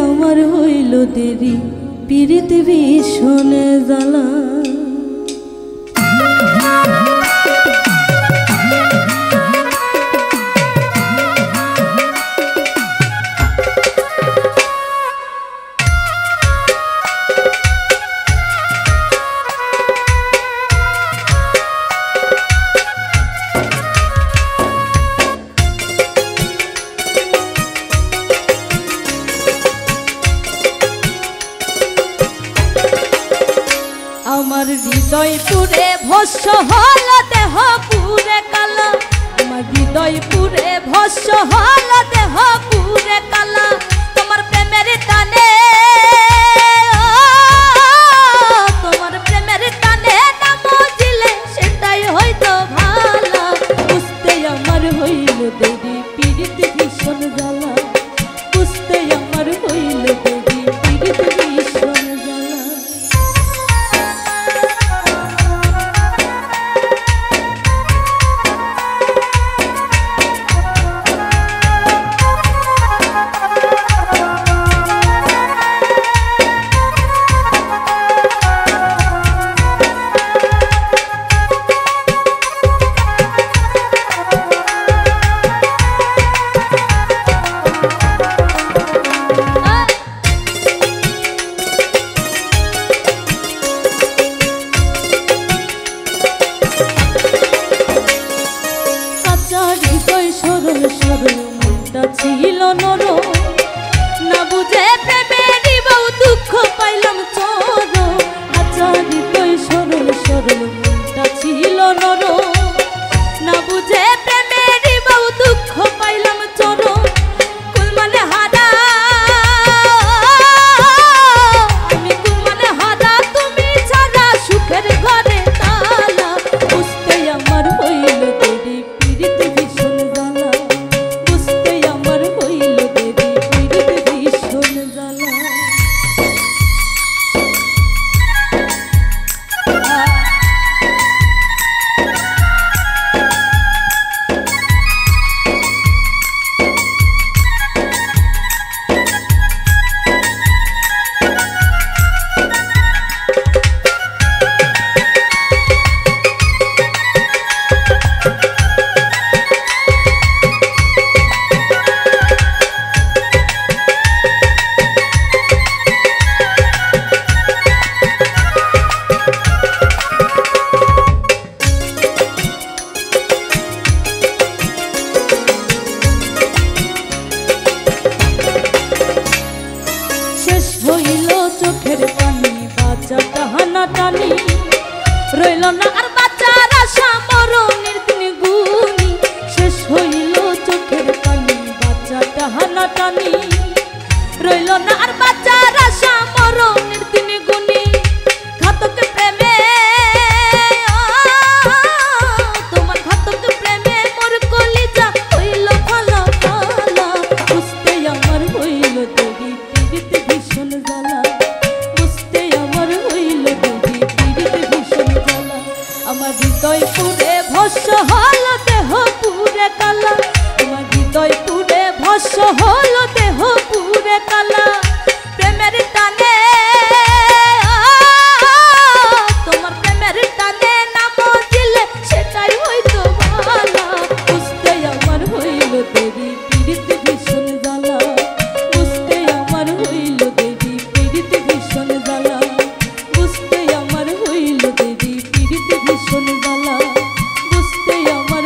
আমার হইল দেরি পীড়িত ভীষণে জ্বালা। আমার হৃদয় পুরে ভস্য হল দেহ পুরে কালা, আমার হৃদয় পুরে ভস্য হল দেহ পুরে কালা। তোমার প্রেমের টানে, তোমার প্রেমের টানে নাম দিলে সেটাই হয়তো ভালা। বুঝতে আমার হইল দেরি পীড়িত ভীষণ জ্বালা, বুঝতে আমার হইল দেরি পীড়িত ভীষণ জ্বালা। সরল সরল মনটা ছিল নরম, না বুঝে প্রেমেরই বউ দুঃখ পাইলাম চরম। আচ্ছা হৃদয় সরল সরল মনটা ছিল নরম, না বুঝে প্রেমেরই বউ দুঃখ পাইলাম চরম। কুল মানে হারা, আমি কুল মানে হারা, তুমি ছাড়া সুখের ঘরে তালা। বুঝতে আমার হইল দেরি পীড়িত ভীষণ জ্বালা, বুঝতে আমার হইল দেরি পীড়িত ভীষণ জ্বালা। চোখের পানি বাচ্চা টাহানা টানি, রইল না আর বাচ্চার আশা মরণের দিন গুনি। শেষ হইল চোখের পানি বাচ্চা টাহানা টানি, রইল না আর বাচ্চার আশা মরণের দিন গুনি। ঘাতক প্রেমে, তোমার ঘাতক প্রেমে মোর কলিজা হইল ফালা ফালা। বুঝতে আমার হইল দেরি পীড়িত ভীষণ জ্বালা, বুঝতে আমার হইল দেরি পীড়িত ভীষণ জ্বালা। আমার হৃদয় পুরে ভস্য হল দেহ পুরে কালা, আমার হৃদয় পুরে ভস্য হল দেহ পুরে কালা। প্রেমের টানে, তোমার প্রেমের টানে নাম দিলে সেটাই হয়তো ভালা। বুঝতে আমার হইল দেরি পীড়িত ভীষণ জ্বালা, বুঝতে আমার হইল দেরি পীড়িত ভীষণ জ্বালা, বুঝতে আমার হইল দেরি পীড়িত ভীষণ জ্বালা, বুঝতে আমার